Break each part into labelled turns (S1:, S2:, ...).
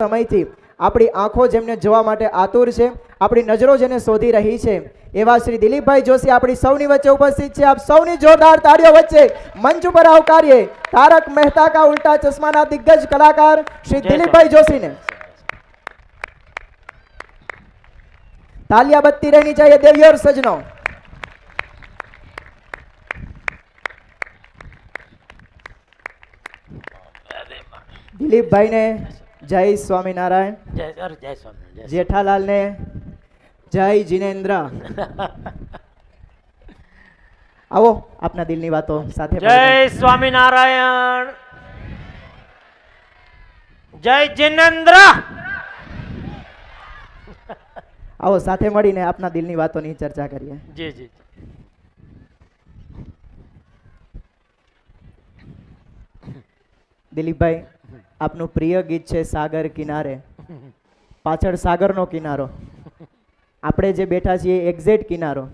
S1: સમયથી આપણી આંખો જેમને જોવા માટે આતુર છે, આપણી નજરો જેને શોધી રહી છે, એવા શ્રી દિલીપભાઈ જોશી આપણી સૌની વચ્ચે ઉપસ્થિત છે. આપ સૌની જોરદાર તાળીઓ વચ્ચે મંચ ઉપર આવકારીએ તારક મહેતા કા ઉલ્ટા ચશ્માના દિગ્ગજ કલાકાર શ્રી દિલીપભાઈ જોશીને. तालियां बजती रहनी चाहिए देवी और सजनों. दिलीप भाई ने जय स्वामीनारायण,
S2: जय स्वामी.
S1: जेठालाल ने जय जिनेन्द्र. आओ अपना दिल की बातों साथे.
S2: जय स्वामीनारायण, जय जिनेन्द्र.
S1: आओ साथे મળીને આપના દિલની વાતોની ચર્ચા કરીએ.
S2: જી જી.
S1: દિલીપભાઈ, આપનું પ્રિય ગીત છે સાગર કિનારે. પાછળ સાગરનો કિનારો, આપણે જે બેઠા છીએ એક્ઝેક્ટ કિનારો,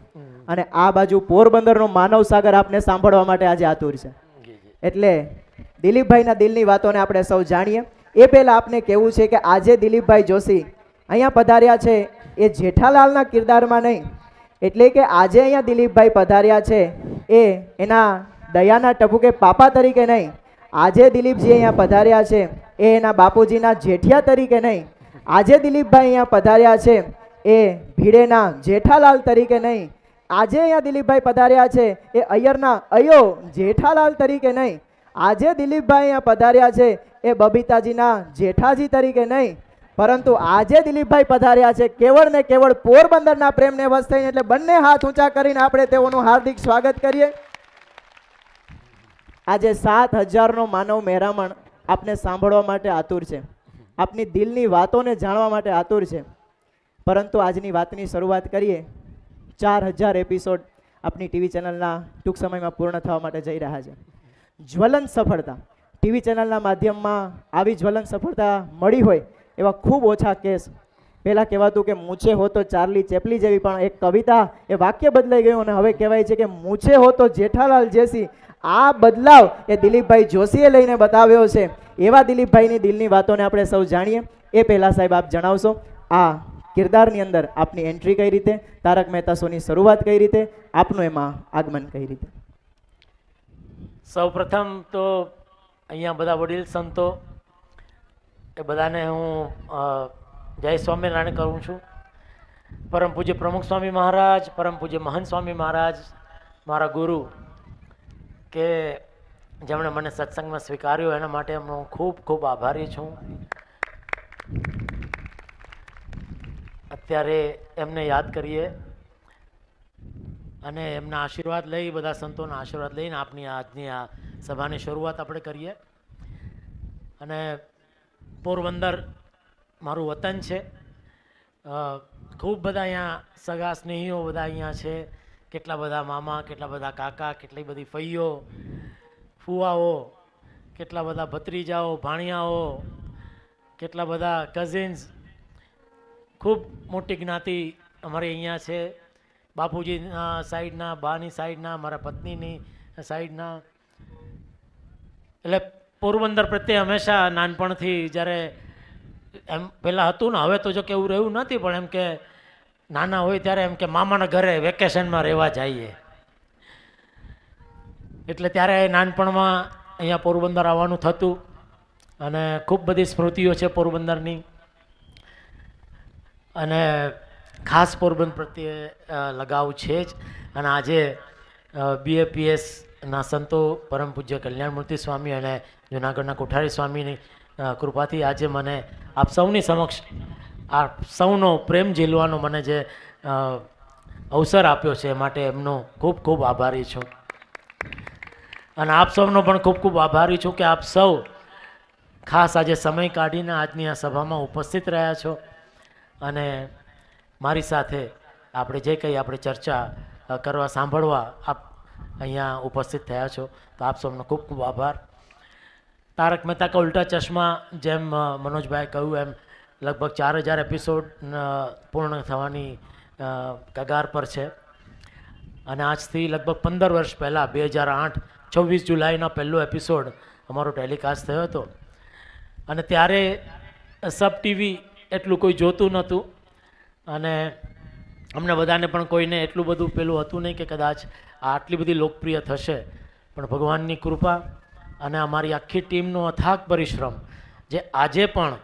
S1: અને આ બાજુ પોરબંદરનો માનવ સાગર આપને સાંભળવા માટે આજે આતુર છે. એટલે દિલીપભાઈના દિલની વાતોને આપણે સૌ જાણીએ. એ પહેલા આપને કહેવું છે કે આજે દિલીપભાઈ જોશી અહીંયા પધાર્યા છે એ જેઠાલાલના કિરદારમાં નહીં, એટલે કે આજે અહીંયા દિલીપભાઈ પધાર્યા છે એ એના દયાના ટપુકે પાપા તરીકે નહીં. આજે દિલીપજી અહીંયા પધાર્યા છે એ એના બાપુજીના જેઠિયા તરીકે નહીં. આજે દિલીપભાઈ અહીંયા પધાર્યા છે એ ભીડેના જેઠાલાલ તરીકે નહીં. આજે અહીંયા દિલીપભાઈ પધાર્યા છે એ અય્યરના અયો જેઠાલાલ તરીકે નહીં. આજે દિલીપભાઈ અહીંયા પધાર્યા છે એ બબીતાજીના જેઠાજી તરીકે નહીં, પરંતુ આજે દિલીપભાઈ પધાર્યા છે કેવળ ને કેવળ પોરબંદરના પ્રેમને વશ થઈને. એટલે બંને હાથ ઊંચા કરીને આપણે તેઓનું હાર્દિક સ્વાગત કરીએ. આજે 7000નો માનવ મહેરામણ આપને સાંભળવા માટે આતુર છે, આપની દિલની વાતોને જાણવા માટે આતુર છે. પરંતુ આજની વાતની શરૂઆત કરીએ. 4000 એપિસોડ આપની ટીવી ચેનલના ટૂંક સમયમાં પૂર્ણ થવા માટે જઈ રહ્યા છે. જ્વલંત સફળતા ટીવી ચેનલના માધ્યમમાં આવી જ્વલંત સફળતા મળી હોય એવા ખૂબ ઓછા કેસ. પહેલાં કહેવાતું કે મૂછે હો તો ચાર્લી ચેપલી જેવી, પણ એક કવિતા એ વાક્ય બદલાઈ ગયું અને હવે કહેવાય છે કે મૂછે હો તો જેઠાલાલ જેસી. આ બદલાવ એ દિલીપભાઈ જોશીએ લઈને બતાવ્યો છે. એવા દિલીપભાઈની દિલની વાતોને આપણે સૌ જાણીએ. એ પહેલાં સાહેબ આપ જણાવશો આ કિરદારની અંદર આપની એન્ટ્રી કઈ રીતે, તારક મહેતા શોની શરૂઆત કઈ રીતે, આપનું એમાં આગમન કઈ રીતે?
S2: સૌપ્રથમ તો અહીંયા બધા વડીલ સંતો એ બધાને હું જય સ્વામિનારાયણ કરું છું. પરમ પૂજ્ય પ્રમુખ સ્વામી મહારાજ, પરમ પૂજ્ય મહંત સ્વામી મહારાજ, મારા ગુરુ કે જેમણે મને સત્સંગમાં સ્વીકાર્યો એના માટે હું ખૂબ ખૂબ આભારી છું. અત્યારે એમને યાદ કરીએ અને એમના આશીર્વાદ લઈ, બધા સંતોના આશીર્વાદ લઈને આપની આજની આ સભાની શરૂઆત આપણે કરીએ. અને પોરબંદર મારું વતન છે. ખૂબ બધા અહીંયા સગા સ્નેહીઓ બધા અહીંયા છે. કેટલા બધા મામા, કેટલા બધા કાકા, કેટલી બધી ફઈઓ, ફુવાઓ, કેટલા બધા ભત્રીજાઓ, ભાણિયાઓ, કેટલા બધા કઝિન્સ. ખૂબ મોટી જ્ઞાતિ અમારી અહીંયા છે. બાપુજીના સાઈડના, બાની સાઈડના, મારા પત્નીની સાઈડના. એટલે પોરબંદર પ્રત્યે હંમેશા નાનપણથી જ્યારે એમ પહેલાં હતું ને, હવે તો જો કે એવું રહ્યું નથી, પણ એમ કે નાના હોય ત્યારે એમ કે મામાના ઘરે વેકેશનમાં રહેવા જઈએ. એટલે ત્યારે નાનપણમાં અહીંયા પોરબંદર આવવાનું થતું અને ખૂબ બધી સ્મૃતિઓ છે પોરબંદરની. અને ખાસ પોરબંદર પ્રત્યે લગાવ છે જ. અને આજે BAPSના સંતો પરમ પૂજ્ય કલ્યાણમૂર્તિ સ્વામી અને જૂનાગઢના કોઠારી સ્વામીની કૃપાથી આજે મને આપ સૌની સમક્ષ આપ સૌનો પ્રેમ ઝીલવાનો મને જે અવસર આપ્યો છે એ માટે એમનો ખૂબ ખૂબ આભારી છું. અને આપ સૌનો પણ ખૂબ ખૂબ આભારી છું કે આપ સૌ ખાસ આજે સમય કાઢીને આજની આ સભામાં ઉપસ્થિત રહ્યા છો અને મારી સાથે આપણે જે કંઈ આપણે ચર્ચા કરવા, સાંભળવા આપ અહીંયા ઉપસ્થિત થયા છો, તો આપ સૌનો ખૂબ ખૂબ આભાર. તારક મહેતા કા ઉલ્ટા ચશ્મા, જેમ મનોજભાઈ કહ્યું એમ લગભગ 4000 એપિસોડ પૂર્ણ થવાની કગાર પર છે. અને આજથી લગભગ 15 વર્ષ પહેલાં 2008 26 જુલાઈનો પહેલો એપિસોડ અમારો ટેલિકાસ્ટ થયો હતો. અને ત્યારે સબ ટીવી એટલું કોઈ જોતું નહોતું અને અમને બધાને પણ કોઈને એટલું બધું પેલું હતું નહીં કે કદાચ આ આટલી બધી લોકપ્રિય થશે, પણ ભગવાનની કૃપા અને અમારી આખી ટીમનો અથાગ પરિશ્રમ જે આજે પણ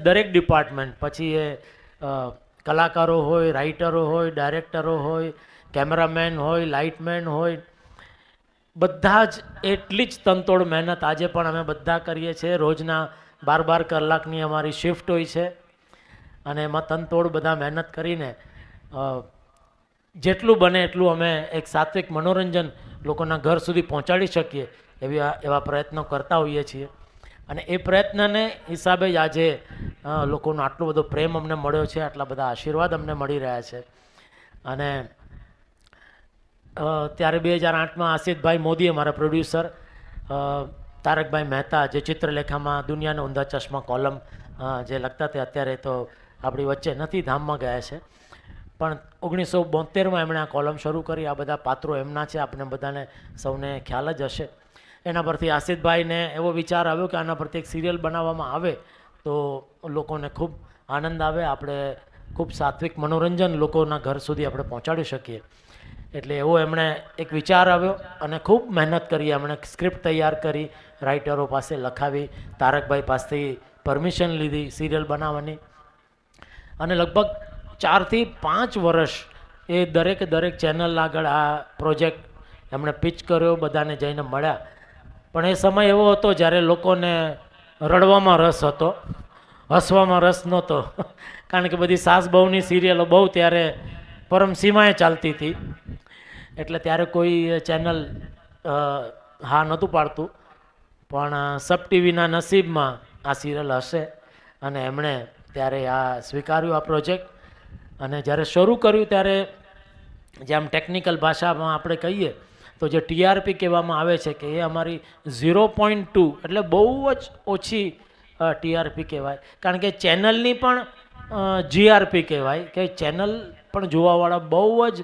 S2: દરેક ડિપાર્ટમેન્ટ, પછી એ કલાકારો હોય, રાઇટરો હોય, ડાયરેક્ટરો હોય, કેમેરામેન હોય, લાઇટમેન હોય, બધા જ એટલી જ તનતોડ મહેનત આજે પણ અમે બધા કરીએ છીએ. રોજના 12 કલાકની અમારી શિફ્ટ હોય છે અને એમાં તનતોડ બધા મહેનત કરીને જેટલું બને એટલું અમે એક સાત્વિક મનોરંજન લોકોના ઘર સુધી પહોંચાડી શકીએ એવા પ્રયત્નો કરતા હોઈએ છીએ. અને એ પ્રયત્નને હિસાબે જ આજે લોકોનો આટલો બધો પ્રેમ અમને મળ્યો છે, આટલા બધા આશીર્વાદ અમને મળી રહ્યા છે. અને ત્યારે 2008માં આસિતભાઈ મોદી, અમારા પ્રોડ્યુસર, તારકભાઈ મહેતા જે ચિત્રલેખામાં દુનિયાના ઊંધા ચશ્મા કોલમ જે લખતા તે અત્યારે તો આપણી વચ્ચે નથી, ધામમાં ગયા છે, પણ 1972માં એમણે આ કોલમ શરૂ કરી. આ બધા પાત્રો એમના છે, આપણે બધાને સૌને ખ્યાલ જ હશે. એના પરથી આસિતભાઈને એવો વિચાર આવ્યો કે આના પરથી એક સિરિયલ બનાવવામાં આવે તો લોકોને ખૂબ આનંદ આવે, આપણે ખૂબ સાત્વિક મનોરંજન લોકોના ઘર સુધી આપણે પહોંચાડી શકીએ. એટલે એવો એમણે એક વિચાર આવ્યો અને ખૂબ મહેનત કરી. એમણે સ્ક્રિપ્ટ તૈયાર કરી, રાઇટરો પાસે લખાવી, તારકભાઈ પાસેથી પરમિશન લીધી સિરિયલ બનાવવાની, અને લગભગ 4 થી 5 વર્ષ એ દરેક ચેનલ આગળ આ પ્રોજેક્ટ એમણે પિચ કર્યો, બધાને જઈને મળ્યા. પણ એ સમય એવો હતો જ્યારે લોકોને રડવામાં રસ હતો, હસવામાં રસ નહોતો, કારણ કે બધી સાસ બહુની સિરિયલો બહુ ત્યારે પરમસીમાએ ચાલતી હતી. એટલે ત્યારે કોઈ ચેનલ હા નહોતું પાડતું, પણ સબ ટીવીના નસીબમાં આ સિરિયલ હશે અને એમણે ત્યારે આ સ્વીકાર્યું આ પ્રોજેક્ટ. અને જ્યારે શરૂ કર્યું ત્યારે જેમ ટેકનિકલ ભાષામાં આપણે કહીએ તો જે ટીઆરપી કહેવામાં આવે છે કે એ અમારી 0.2 એટલે બહુ જ ઓછી ટીઆરપી કહેવાય, કારણ કે ચેનલની પણ જીઆરપી કહેવાય કે ચેનલ પણ જોવાવાળા બહુ જ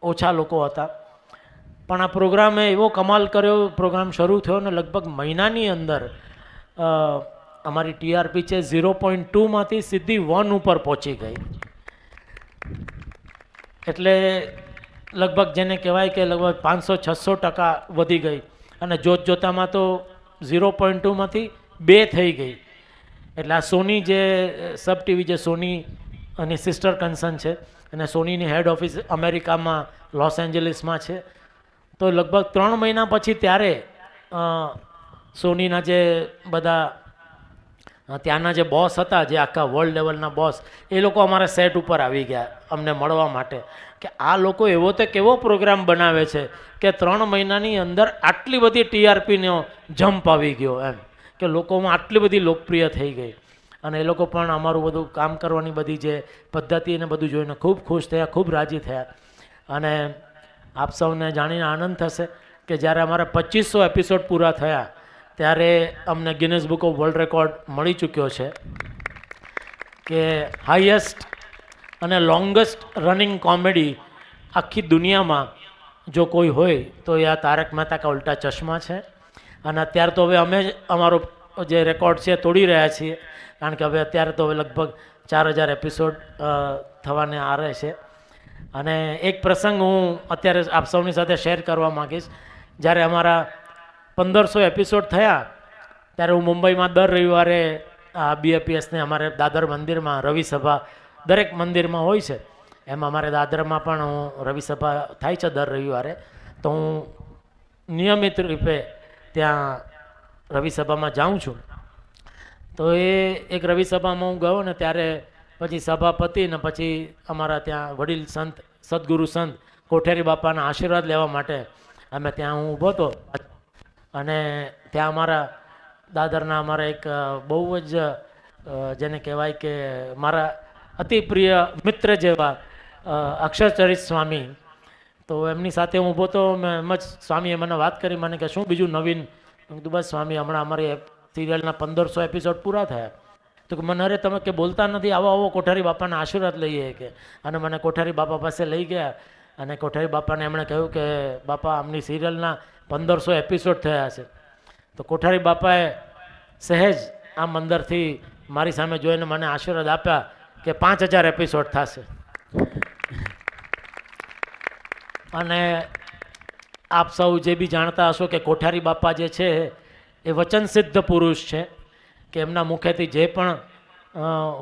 S2: ઓછા લોકો હતા. પણ આ પ્રોગ્રામે એવો કમાલ કર્યો, પ્રોગ્રામ શરૂ થયો ને લગભગ મહિનાની અંદર અમારી ટીઆરપી છે 0.2માંથી સીધી 1 ઉપર પહોંચી ગઈ. એટલે લગભગ જેને કહેવાય કે લગભગ 500-600% વધી ગઈ અને જોતામાં તો 0.2માંથી 2 થઈ ગઈ. એટલે આ સોની જે સબ ટીવી જે સોની અને સિસ્ટર કન્સર્ન છે અને સોનીની હેડ ઓફિસ અમેરિકામાં લોસ એન્જલિસમાં છે. તો લગભગ 3 મહિના પછી ત્યારે સોનીના જે બધા ત્યાંના જે બોસ હતા, જે આખા વર્લ્ડ લેવલના બોસ, એ લોકો અમારા સેટ ઉપર આવી ગયા અમને મળવા માટે કે આ લોકો એવો તો કેવો પ્રોગ્રામ બનાવે છે કે 3 મહિનાની અંદર આટલી બધી ટીઆરપીનો જમ્પ આવી ગયો, એમ કે લોકોમાં આટલી બધી લોકપ્રિય થઈ ગઈ. અને એ લોકો પણ અમારું બધું કામ કરવાની બધી જે પદ્ધતિ એને બધું જોઈને ખૂબ ખુશ થયા, ખૂબ રાજી થયા. અને આપ સૌને જાણીને આનંદ થશે કે જ્યારે અમારા 2500 એપિસોડ પૂરા થયા ત્યારે અમને Guinness book of world record મળી ચૂક્યો છે કે હાઈએસ્ટ અને લોંગેસ્ટ રનિંગ કોમેડી આખી દુનિયામાં જો કોઈ હોય તો એ આ તારક મહેતા કા ઉલ્ટા ચશ્મા છે. અને અત્યારે તો હવે અમે અમારો જે રેકોર્ડ છે તોડી રહ્યા છીએ, કારણ કે હવે અત્યારે તો હવે લગભગ 4000 એપિસોડ થવાને આરે છે. અને એક પ્રસંગ હું અત્યારે આપ સૌની સાથે શેર કરવા માગીશ. જ્યારે અમારા 1500 એપિસોડ થયા ત્યારે હું મુંબઈમાં દર રવિવારે આ બીએપીએસને અમારે દાદર મંદિરમાં રવિસભા દરેક મંદિરમાં હોય છે, એમ અમારે દાદરમાં પણ હું રવિસભા થાય છે દર રવિવારે. તો હું નિયમિત રૂપે ત્યાં રવિસભામાં જાઉં છું. તો એ એક રવિસભામાં હું ગયો ને ત્યારે પછી સભાપતિ ને પછી અમારા ત્યાં વડીલ સંત સદગુરુ સંત કોઠારી બાપાના આશીર્વાદ લેવા માટે અમે ત્યાં હું ઊભો હતો. અને ત્યાં અમારા દાદરના અમારા એક બહુ જ જેને કહેવાય કે મારા અતિ પ્રિય મિત્ર જેવા અક્ષરચરિત સ્વામી, તો એમની સાથે હું ઊભો હતો. મેં એમ જ સ્વામીએ મને વાત કરી, મને કે શું બીજું નવીન? તો બસ સ્વામી, હમણાં અમારી સિરિયલના 1500 એપિસોડ પૂરા થયા. તો કે મને અરે તમે કે બોલતા નથી, આવો કોઠારી બાપાના આશીર્વાદ લઈએ કે. અને મને કોઠારી બાપા પાસે લઈ ગયા અને કોઠારી બાપાને એમણે કહ્યું કે બાપા આમની સિરિયલના 1500 એપિસોડ થયા છે. તો કોઠારી બાપાએ સહેજ આમ અંદરથી મારી સામે જોઈને મને આશીર્વાદ આપ્યા કે 5000 એપિસોડ થશે. અને આપ સૌ જે બી જાણતા હશો કે કોઠારી બાપા જે છે એ વચનસિદ્ધ પુરુષ છે કે એમના મુખેથી જે પણ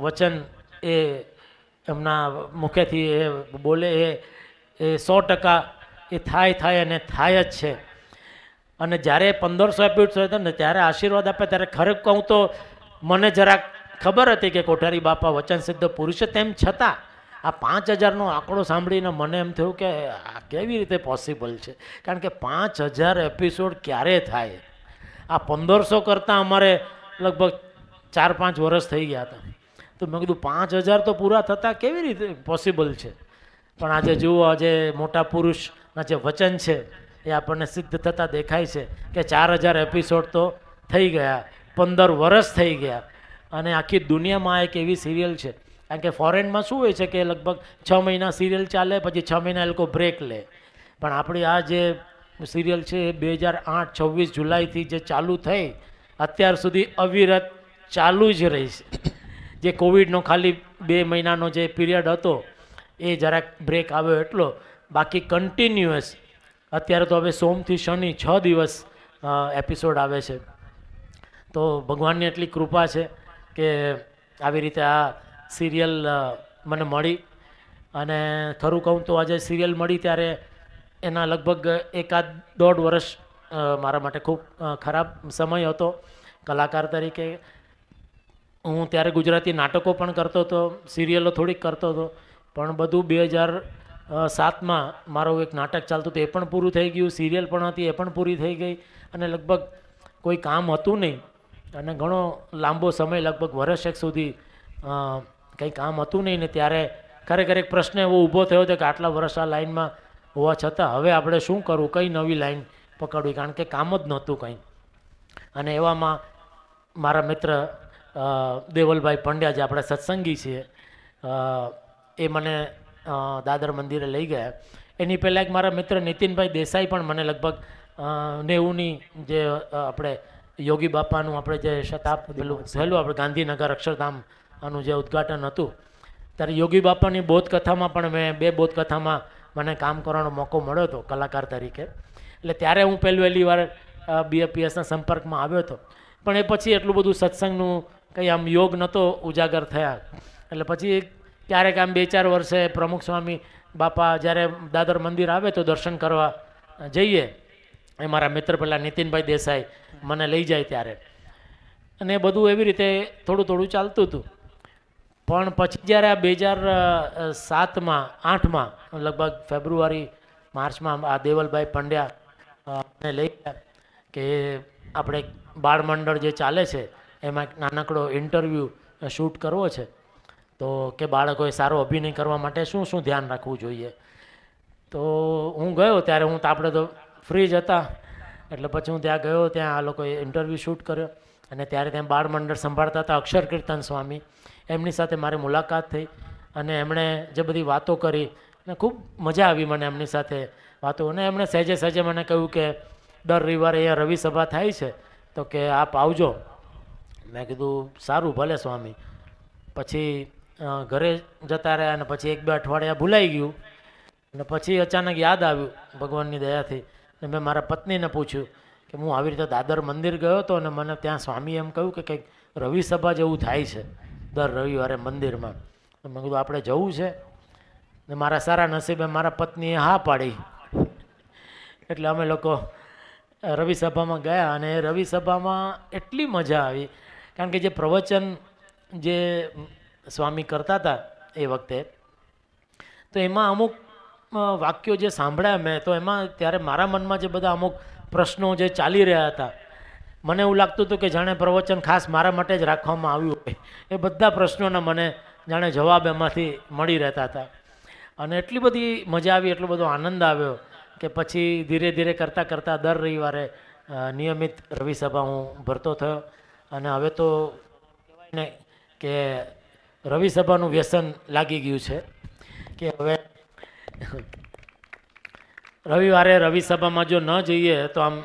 S2: વચન એ એમના મુખેથી એ બોલે એ 100% એ થાય અને થાય જ છે. અને જ્યારે 1500 એપિસોડ હતા ને ત્યારે આશીર્વાદ આપે ત્યારે ખરેખર કહું તો મને જરાક ખબર હતી કે કોઠારી બાપા વચનસિદ્ધ પુરુષ છે, તેમ છતાં આ 5000નો આંકડો સાંભળીને મને એમ થયું કે આ કેવી રીતે પોસિબલ છે, કારણ કે 5000 એપિસોડ ક્યારે થાય? આ 1500 કરતાં અમારે લગભગ 4-5 વર્ષ થઈ ગયા હતા. તો મેં કીધું 5000 તો પૂરા થતાં કેવી રીતે પોસિબલ છે? પણ આજે જુઓ, આજે મોટા પુરુષના જે વચન છે એ આપણને સિદ્ધ થતાં દેખાય છે કે 4000 એપિસોડ તો થઈ ગયા, 15 વર્ષ થઈ ગયા. અને આખી દુનિયામાં એક એવી સિરિયલ છે, કારણ કે ફોરેનમાં શું હોય છે કે લગભગ 6 મહિના સિરિયલ ચાલે, પછી 6 મહિના એ લોકો બ્રેક લે. પણ આપણી આ જે સિરિયલ છે એ 2008 26 જુલાઈથી જે ચાલુ થઈ અત્યાર સુધી અવિરત ચાલુ જ રહી છે. જે કોવિડનો ખાલી 2 મહિનાનો જે પીરિયડ હતો એ જરાક બ્રેક આવ્યો એટલો, બાકી કન્ટિન્યુઅસ અત્યારે તો હવે સોમથી શનિ 6 દિવસ એપિસોડ આવે છે. તો ભગવાનની એટલી કૃપા છે કે આવી રીતે આ સિરિયલ મને મળી. અને ખરું કહું તો આજે સિરિયલ મળી ત્યારે એના લગભગ 1.5 વર્ષ મારા માટે ખૂબ ખરાબ સમય હતો કલાકાર તરીકે. હું ત્યારે ગુજરાતી નાટકો પણ કરતો હતો, સિરિયલો થોડીક કરતો હતો, પણ બધું 2007માં મારું એક નાટક ચાલતું હતું, એ પણ પૂરું થઈ ગયું. સિરિયલ પણ હતી, એ પણ પૂરી થઈ ગઈ. અને લગભગ કોઈ કામ હતું નહીં અને ઘણો લાંબો સમય, લગભગ વર્ષ એક સુધી કંઈ કામ હતું નહીં. ને ત્યારે ખરેખર એક પ્રશ્ન એવો ઊભો થયો હતો કે આટલા વર્ષ આ લાઈનમાં હોવા છતાં હવે આપણે શું કરવું, કઈ નવી લાઈન પકડવી, કારણ કે કામ જ નહોતું કંઈ. અને એવામાં મારા મિત્ર દેવલભાઈ પંડ્યા, જે આપણે સત્સંગી છીએ, એ મને દાદર મંદિરે લઈ ગયા. એની પહેલાં એક મારા મિત્ર નીતિનભાઈ દેસાઈ પણ મને લગભગ 90ની જે આપણે યોગી બાપાનું આપણે જે પેલું થયેલું આપણે ગાંધીનગર અક્ષરધામ આનું જે ઉદ્ઘાટન હતું ત્યારે યોગી બાપાની બોધકથામાં પણ મેં 2 બોધકથામાં મને કામ કરવાનો મોકો મળ્યો હતો કલાકાર તરીકે. એટલે ત્યારે હું પહેલી વાર BFPSના સંપર્કમાં આવ્યો હતો. પણ એ પછી એટલું બધું સત્સંગનું કંઈ આમ યોગ નહોતો ઉજાગર થયા. એટલે પછી ક્યારેક આમ 2-4 વર્ષે પ્રમુખ સ્વામી બાપા જ્યારે દાદર મંદિર આવે તો દર્શન કરવા જઈએ. એ મારા મિત્ર પેલા નીતિનભાઈ દેસાઈ મને લઈ જાય ત્યારે, અને એ બધું એવી રીતે થોડું ચાલતું હતું. પણ પછી જ્યારે આ 2007માં 8માં લગભગ ફેબ્રુઆરી માર્ચમાં આ દેવલભાઈ પંડ્યા ને લઈ ગયા કે આપણે બાળમંડળ જે ચાલે છે એમાં એક નાનકડો ઇન્ટરવ્યૂ શૂટ કરવો છે, તો કે બાળકોએ સારો અભિનય કરવા માટે શું શું ધ્યાન રાખવું જોઈએ. તો હું ગયો ત્યારે, હું તો આપણે તો ફ્રી જ હતા, એટલે પછી હું ત્યાં ગયો. ત્યાં આ લોકોએ ઇન્ટરવ્યૂ શૂટ કર્યો અને ત્યારે ત્યાં બાળમંડળ સંભાળતા હતા અક્ષર કીર્તન સ્વામી, એમની સાથે મારી મુલાકાત થઈ. અને એમણે જે બધી વાતો કરી ને ખૂબ મજા આવી મને એમની સાથે વાતો. અને એમણે સહેજે મને કહ્યું કે દર રવિવારે અહીંયા રવિ સભા થાય છે તો કે આપ આવજો. મેં કીધું સારું, ભલે સ્વામી. પછી ઘરે જતા રહ્યા અને પછી 1-2 અઠવાડિયા ભૂલાઈ ગયું. અને પછી અચાનક યાદ આવ્યું ભગવાનની દયાથી. અને મેં મારા પત્નીને પૂછ્યું કે હું આવી રીતે દાદર મંદિર ગયો હતો અને મને ત્યાં સ્વામી એમ કહ્યું કે કંઈક રવિ સભા જેવું થાય છે દર રવિવારે મંદિરમાં. તો મેં કીધું આપણે જવું છે. ને મારા સારા નસીબે મારા પત્નીએ હા પાડી. એટલે અમે લોકો રવિ સભામાં ગયા. અને રવિ સભામાં એટલી મજા આવી, કારણ કે જે પ્રવચન જે સ્વામી કરતા હતા એ વખતે, તો એમાં અમુક વાક્યો જે સાંભળ્યા મેં, તો એમાં ત્યારે મારા મનમાં જે બધા અમુક પ્રશ્નો જે ચાલી રહ્યા હતા, મને એવું લાગતું હતું કે જાણે પ્રવચન ખાસ મારા માટે જ રાખવામાં આવ્યું હોય. એ બધા પ્રશ્નોના મને જાણે જવાબ એમાંથી મળી રહેતા હતા. અને એટલી બધી મજા આવી, એટલો બધો આનંદ આવ્યો કે પછી ધીરે ધીરે કરતાં દર રવિવારે નિયમિત રવિ સભા હું ભરતો થયો. અને હવે તો કહેવાય ને કે રવિ સભાનું વ્યસન લાગી ગયું છે કે હવે રવિવારે રવિસભામાં જો ન જઈએ તો આમ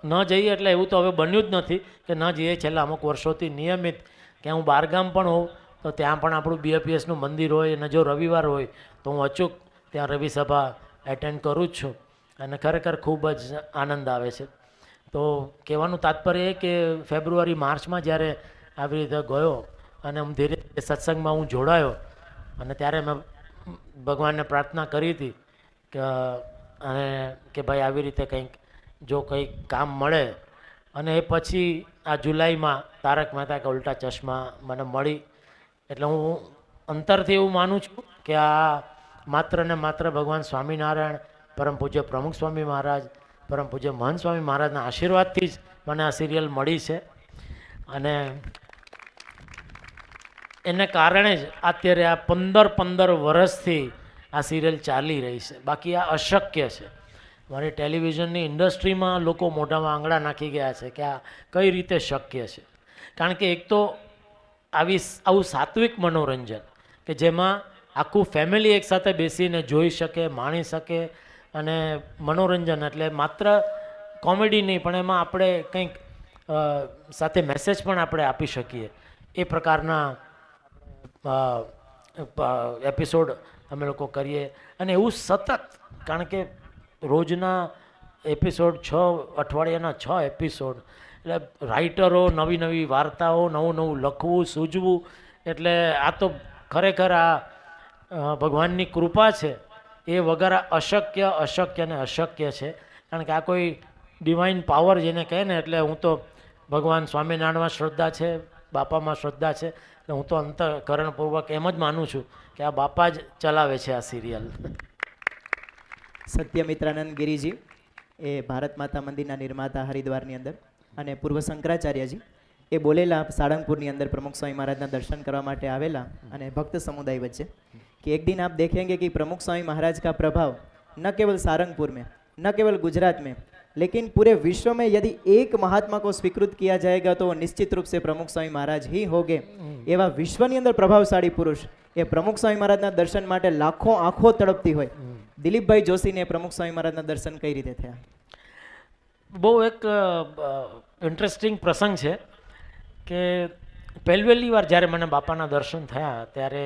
S2: ન જઈએ એટલે એવું તો હવે બન્યું જ નથી કે ન જઈએ. છેલ્લા અમુક વર્ષોથી નિયમિત કે હું બહારગામ પણ હોઉં તો ત્યાં પણ આપણું BAPSનું મંદિર હોય અને જો રવિવાર હોય તો હું અચૂક ત્યાં રવિસભા એટેન્ડ કરું જ છું અને ખરેખર ખૂબ જ આનંદ આવે છે. તો કહેવાનું તાત્પર્ય એ કે ફેબ્રુઆરી માર્ચમાં જ્યારે આવી રીતે ગયો અને હું ધીરે ધીરે સત્સંગમાં હું જોડાયો અને ત્યારે મેં ભગવાનને પ્રાર્થના કરી હતી કે અને કે ભાઈ આવી રીતે કંઈક જો કંઈક કામ મળે અને એ પછી આ જુલાઈમાં તારક મહેતા કા ઉલ્ટા ચશ્મા મને મળી. એટલે હું અંતરથી એવું માનું છું કે આ માત્ર ને માત્ર ભગવાન સ્વામિનારાયણ, પરમ પૂજ્ય પ્રમુખ સ્વામી મહારાજ, પરમ પૂજ્ય મહંત સ્વામી મહારાજના આશીર્વાદથી જ મને આ સિરિયલ મળી છે અને એને કારણે જ અત્યારે આ 15 વર્ષથી આ સિરિયલ ચાલી રહી છે. બાકી આ અશક્ય છે. મારી ટેલિવિઝનની ઇન્ડસ્ટ્રીમાં લોકો મોઢામાં આંગળા નાખી ગયા છે કે આ કઈ રીતે શક્ય છે. કારણ કે એક તો આવું સાત્વિક મનોરંજન કે જેમાં આખું ફેમિલી એકસાથે બેસીને જોઈ શકે, માણી શકે અને મનોરંજન એટલે માત્ર કોમેડી નહીં પણ એમાં આપણે કંઈક સાથે મેસેજ પણ આપણે આપી શકીએ એ પ્રકારના એપિસોડ અમે લોકો કરીએ અને એવું સતત. કારણ કે રોજના એપિસોડ 6 અઠવાડિયાના 6 એપિસોડ એટલે રાઇટરો નવી નવી વાર્તાઓ, નવું નવું લખવું, સૂઝવું એટલે આ તો ખરેખર આ ભગવાનની કૃપા છે. એ વગર અશક્ય ને અશક્ય છે. કારણ કે આ કોઈ ડિવાઇન પાવર જેને કહે ને એટલે હું તો ભગવાન સ્વામિનારાયણમાં શ્રદ્ધા છે, બાપામાં શ્રદ્ધા છે એટલે હું તો અંતઃકરણપૂર્વક એમ જ માનું છું કે આ બાપા જ ચલાવે છે આ સિરિયલ.
S1: સત્યમિત્રાનંદ ગિરિજી એ ભારત માતા મંદિરના નિર્માતા હરિદ્વારની અંદર અને પૂર્વ શંકરાચાર્યજી એ બોલેલા સાળંગपुરની અંદર प्रमुख स्वामी महाराज दर्शन करने માટે આવેલા અને ભક્ત સમુદાય વચ્ચે कि एक दिन आप देखेंगे कि प्रमुख स्वामी महाराज का प्रभाव न केवल सारंगपुर में, न केवल गुजरात में, लेकिन पूरे विश्व में यदि एक महात्मा को स्वीकृत किया जाएगा तो वो निश्चित रूप से प्रमुख स्वामी महाराज ही होंगे. एवा विश्वની અંદર પ્રભાવશાળી પુરુષ એ પ્રમુખ સ્વામી મહારાજના દર્શન માટે લાખો આંખો તડપતી હોય. દિલીપભાઈ જોશીને પ્રમુખ સ્વામી મહારાજના દર્શન કઈ રીતે થયા?
S2: બહુ એક ઇન્ટરેસ્ટિંગ પ્રસંગ છે કે પહેલી વાર જ્યારે મને બાપાના દર્શન થયા ત્યારે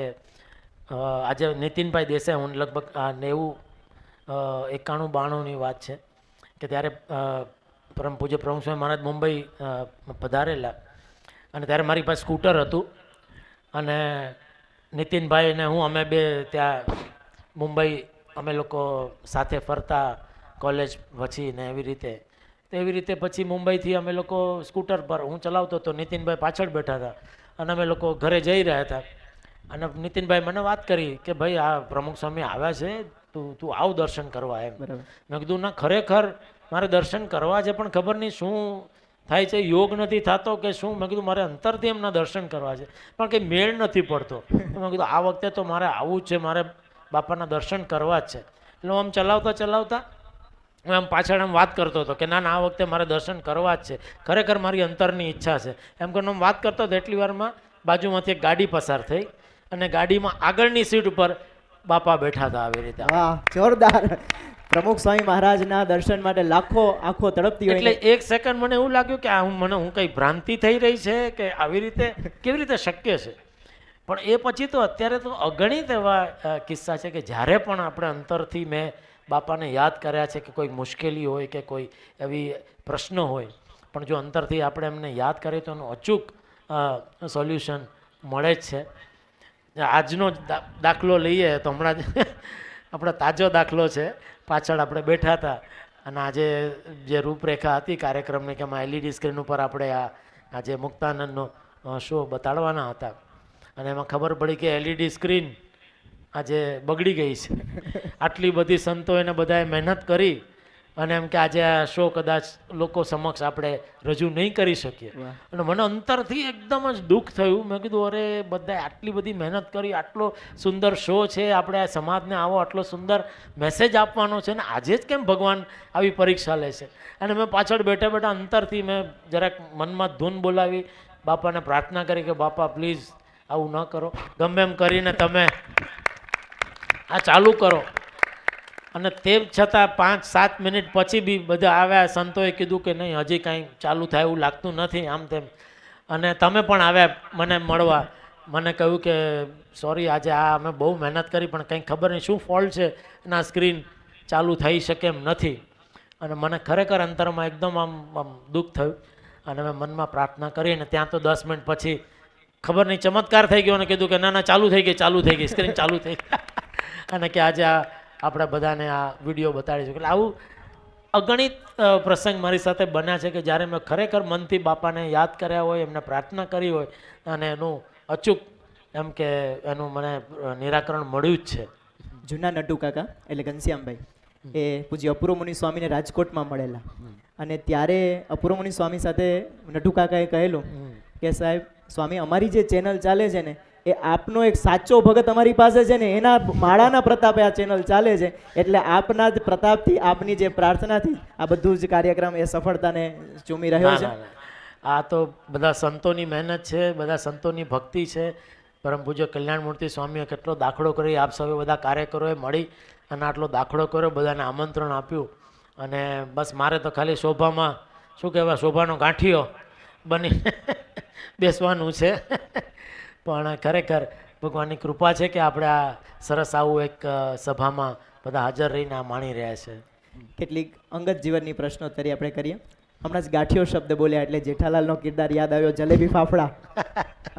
S2: આજે નીતિનભાઈ દેસાઈ, હું લગભગ 91-92ની વાત છે કે ત્યારે પરમ પૂજ્ય પ્રમુખ સ્વામી મહારાજ મુંબઈ પધારેલા અને ત્યારે મારી પાસે સ્કૂટર હતું અને નીતિનભાઈ અને હું અમે બે ત્યાં મુંબઈ અમે લોકો સાથે ફરતા કોલેજ પછી ને એવી રીતે પછી મુંબઈથી અમે લોકો સ્કૂટર પર હું ચલાવતો હતો, નીતિનભાઈ પાછળ બેઠા હતા અને અમે લોકો ઘરે જઈ રહ્યા હતા અને નીતિનભાઈ મને વાત કરી કે ભાઈ આ પ્રમુખ સ્વામી આવ્યા છે, તું આવ દર્શન કરવા એમ. મેં કીધું ના, ખરેખર મારે દર્શન કરવા છે પણ ખબર નહીં શું થાય છે, યોગ નથી થતો કે શું. મેં કીધું મારે અંતરથી એમના દર્શન કરવા છે પણ કંઈ મેળ નથી પડતો. મેં કીધું આ વખતે તો મારે આવવું જ છે, મારે બાપાના દર્શન કરવા જ છે. એટલે હું આમ ચલાવતા હું આમ પાછળ આમ વાત કરતો હતો કે ના આ વખતે મારે દર્શન કરવા જ છે, ખરેખર મારી અંતરની ઈચ્છા છે એમ કરીને હું વાત કરતો હતો. એટલી વારમાં બાજુમાંથી એક ગાડી પસાર થઈ અને ગાડીમાં આગળની સીટ ઉપર બાપા બેઠા હતા આવી રીતે.
S1: વાહ, જોરદાર! પ્રમુખ સ્વામી મહારાજના દર્શન માટે લાખો આંખો તડપતી હોય.
S2: એટલે એક સેકન્ડ મને એવું લાગ્યું કે હું કઈ ભ્રાંતિ થઈ રહી છે કે આવી રીતે કેવી રીતે શક્ય છે. પણ એ પછી તો અત્યારે તો અગણિત એવા કિસ્સા છે કે જ્યારે પણ આપણે અંતરથી મેં બાપાને યાદ કર્યા છે કે કોઈ મુશ્કેલી હોય કે કોઈ એવી પ્રશ્ન હોય પણ જો અંતરથી આપણે એમને યાદ કરીએ તો એનું અચૂક સોલ્યુશન મળે જ છે. આજનો જ દાખલો લઈએ તો હમણાં જ આપણો તાજો દાખલો છે. પાછળ આપણે બેઠા હતા અને આજે જે રૂપરેખા હતી કાર્યક્રમની કે એમાં LED સ્ક્રીન ઉપર આપણે આજે મુક્તાનંદનો શો બતાડવાના હતા અને એમાં ખબર પડી કે LED સ્ક્રીન આજે બગડી ગઈ છે. આટલી બધી સંતોએ ને બધાએ મહેનત કરી અને એમ કે આજે આ શો કદાચ લોકો સમક્ષ આપણે રજૂ નહીં કરી શકીએ. અને મને અંતરથી એકદમ જ દુઃખ થયું. મેં કીધું અરે બધાએ આટલી બધી મહેનત કરી, આટલો સુંદર શો છે, આપણે આ સમાજને આવો આટલો સુંદર મેસેજ આપવાનો છે ને આજે જ કેમ ભગવાન આવી પરીક્ષા લે છે. અને મેં પાછળ બેઠા અંતરથી મેં જરાક મનમાં ધૂન બોલાવી બાપાને પ્રાર્થના કરી કે બાપા પ્લીઝ આવું ન કરો, ગમે એમ કરીને તમે આ ચાલુ કરો. અને તેમ છતાં 5-7 મિનિટ પછી બી બધા આવ્યા, સંતોએ કીધું કે નહીં હજી કાંઈ ચાલુ થાય એવું લાગતું નથી, આમ તેમ. અને તમે પણ આવ્યા મને મળવા, મને કહ્યું કે સોરી આજે આ અમે બહુ મહેનત કરી પણ કંઈ ખબર નહીં શું ફોલ્ટ છે, એના સ્ક્રીન ચાલુ થઈ શકે એમ નથી. અને મને ખરેખર અંતરમાં એકદમ આમ દુઃખ થયું અને મેં મનમાં પ્રાર્થના કરી અને ત્યાં તો 10 મિનિટ પછી ખબર નહીં ચમત્કાર થઈ ગયો અને કીધું કે ના ના ચાલુ થઈ ગઈ સ્ક્રીન ચાલુ થઈ ગઈ અને કે આજે આ આપણે બધાને આ વિડીયો બતાડીશું. એટલે આવું અગણિત પ્રસંગ મારી સાથે બન્યા છે કે જ્યારે મેં ખરેખર મનથી બાપાને યાદ કર્યા હોય, એમને પ્રાર્થના કરી હોય અને એનું અચૂક એમ કે એનું મને નિરાકરણ મળ્યું જ છે.
S1: જૂના નટુ કાકા એટલે ઘનશ્યામભાઈ એ પૂજ્ય અપૂર્વ મુનિ સ્વામીને રાજકોટમાં મળેલા અને ત્યારે અપૂર્વ મુનિ સ્વામી સાથે નટુ કાકાએ કહેલું કે સાહેબ સ્વામી અમારી જે ચેનલ ચાલે છે ને એ આપનો એક સાચો ભગત અમારી પાસે છે ને એના માળાના પ્રતાપે આ ચેનલ ચાલે છે, એટલે આપના જ પ્રતાપથી આપની જે પ્રાર્થનાથી આ બધું જ કાર્યક્રમ એ સફળતાને ચૂમી રહ્યો છે.
S2: આ તો બધા સંતોની મહેનત છે, બધા સંતોની ભક્તિ છે. પરમ પૂજ્ય કલ્યાણમૂર્તિ સ્વામીએ કેટલો દાખલો કરી, આપ સૌએ બધા કાર્યકરોએ મળી અને આટલો દાખલો કર્યો, બધાને આમંત્રણ આપ્યું અને બસ મારે તો ખાલી શોભામાં શું કહેવાય શોભાનો ગાંઠિયો બની બેસવાનું છે. પણ ખરેખર ભગવાનની કૃપા છે કે આપણે આ સરસ આવું એક સભામાં બધા હાજર રહીને આ માણી રહ્યા છે.
S1: કેટલીક અંગત જીવનની પ્રશ્નોત્તરી આપણે કરીએ. હમણાં જ ગાંઠિયો શબ્દ બોલ્યા એટલે જેઠાલાલનો કિરદાર યાદ આવ્યો, જલેબી ફાફડા.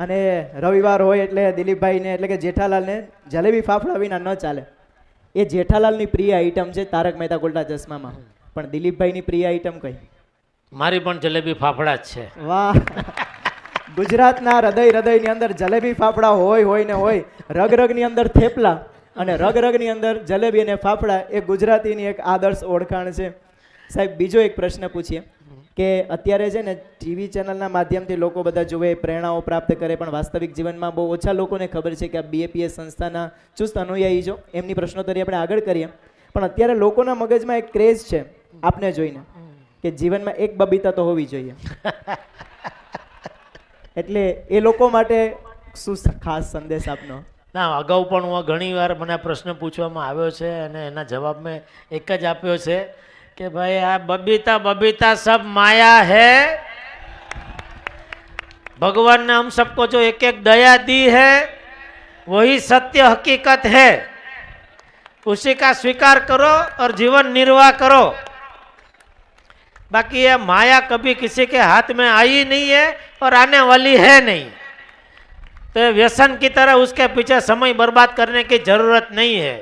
S1: અને રવિવાર હોય એટલે દિલીપભાઈને એટલે કે જેઠાલાલને જલેબી ફાફડા વિના ન ચાલે. એ જેઠાલાલની પ્રિય આઈટમ છે તારક મહેતા ઉલ્ટા ચશ્મામાં, પણ દિલીપભાઈની પ્રિય આઈટમ કઈ?
S2: મારી પણ જલેબી ફાફડા જ છે.
S1: વાહ, ગુજરાતના હૃદયની અંદર જલેબી ફાફડા હોય ને હોય, રગની અંદર થેપલા અને રગની અંદર જલેબી અને ફાફડા એ ગુજરાતીની એક આદર્શ ઓળખાણ છે. સાહેબ બીજો એક પ્રશ્ન પૂછીએ કે અત્યારે છે ને ટીવી ચેનલના માધ્યમથી લોકો બધા જુએ, પ્રેરણાઓ પ્રાપ્ત કરે, પણ વાસ્તવિક જીવનમાં બહુ ઓછા લોકોને ખબર છે કે આ BAPS સંસ્થાના ચુસ્ત અનુયાયી છો. એમની પ્રશ્નોત્તરી આપણે આગળ કરીએ. પણ અત્યારે લોકોના મગજમાં એક ક્રેઝ છે આપને જોઈને કે જીવનમાં એક બબીતા તો હોવી જોઈએ. એટલે એ લોકો માટે શું ખાસ સંદેશ આપનો?
S2: ના, અગાઉ પણ હું ઘણીવાર મને પ્રશ્ન પૂછવામાં આવ્યો છે અને એના જવાબ મેં એક જ આપ્યો છે કે ભાઈ આ બબીતા સબ માયા है, भगवान ने हम सबको जो एक एक दया दी है वही सत्य हकीकत है, उसी का स्वीकार करो और जीवन निर्वाह करो. बाकी ये माया कभी किसी के हाथ में आई नहीं है और आने वाली है नहीं, तो व्यसन की तरह उसके पीछे समय बर्बाद करने की जरूरत नहीं है.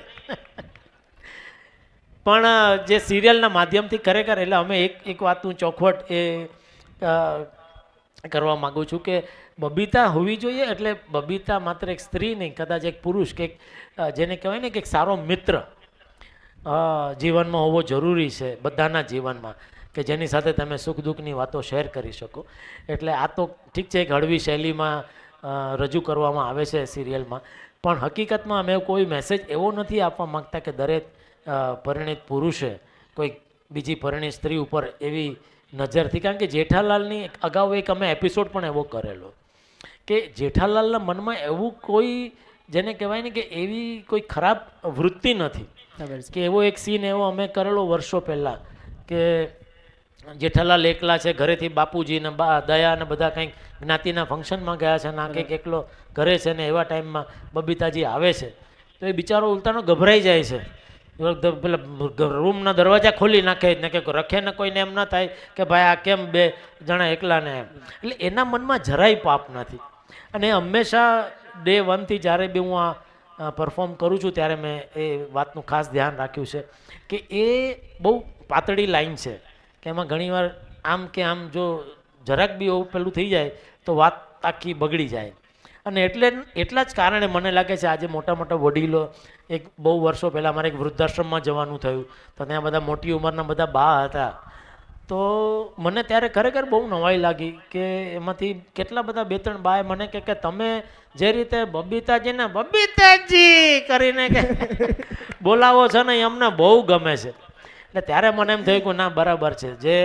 S2: પણ જે સિરિયલના માધ્યમથી ખરેખર એટલે અમે એક વાતનું ચોખવટ એ કરવા માગું છું કે બબીતા હોવી જોઈએ. એટલે બબીતા માત્ર એક સ્ત્રી નહીં, કદાચ એક પુરુષ કે જેને કહેવાય ને કે એક સારો મિત્ર જીવનમાં હોવો જરૂરી છે બધાના જીવનમાં, કે જેની સાથે તમે સુખ દુઃખની વાતો શેર કરી શકો. એટલે આ તો ઠીક છે એક હળવી શૈલીમાં રજૂ કરવામાં આવે છે સિરિયલમાં, પણ હકીકતમાં અમે કોઈ મેસેજ એવો નથી આપવા માગતા કે દરેક પરિણીત પુરુષે કોઈ બીજી પરિણીત સ્ત્રી ઉપર એવી નજરથી. કારણ કે જેઠાલાલની અગાઉ એક અમે એપિસોડ પણ એવો કરેલો કે જેઠાલાલના મનમાં એવું કોઈ જેને કહેવાય ને કે એવી કોઈ ખરાબ વૃત્તિ નથી, કે એવો એક સીન એવો અમે કરેલો વર્ષો પહેલાં કે જેઠાલાલ એકલા છે ઘરેથી, બાપુજી ને દયા ને બધા કંઈક જ્ઞાતિના ફંક્શનમાં ગયા છે ને કંઈક એકલો ઘરે છે ને એવા ટાઈમમાં બબીતાજી આવે છે તો એ બિચારો ઉલટાનો ગભરાઈ જાય છે. પેલા રૂમના દરવાજા ખોલી નાખે ને કે રખે ને કોઈને એમ ના થાય કે ભાઈ આ કેમ બે જણા એકલા ને એમ. એટલે એના મનમાં જરાય પાપ નથી. અને હંમેશા ડે 1 થી જ્યારે બી હું આ પરફોર્મ કરું છું ત્યારે મેં એ વાતનું ખાસ ધ્યાન રાખ્યું છે કે એ બહુ પાતળી લાઈન છે કે એમાં ઘણીવાર આમ કે આમ જો જરાક બી એવું પેલું થઈ જાય તો વાત આખી બગડી જાય. અને એટલા જ કારણે મને લાગે છે આજે મોટા મોટા વડીલો, એક બહુ વર્ષો પહેલાં મારે એક વૃદ્ધાશ્રમમાં જવાનું થયું તો ત્યાં બધા મોટી ઉંમરના બધા બા હતા, તો મને ત્યારે ખરેખર બહુ નવાઈ લાગી કે એમાંથી કેટલા બધા 2-3 બાએ મને કે તમે જે રીતે બબીતાજીને બબીતાજી કરીને કે બોલાવો છો ને એ અમને બહુ ગમે છે. એટલે ત્યારે મને એમ થયું કે ના બરાબર છે, જે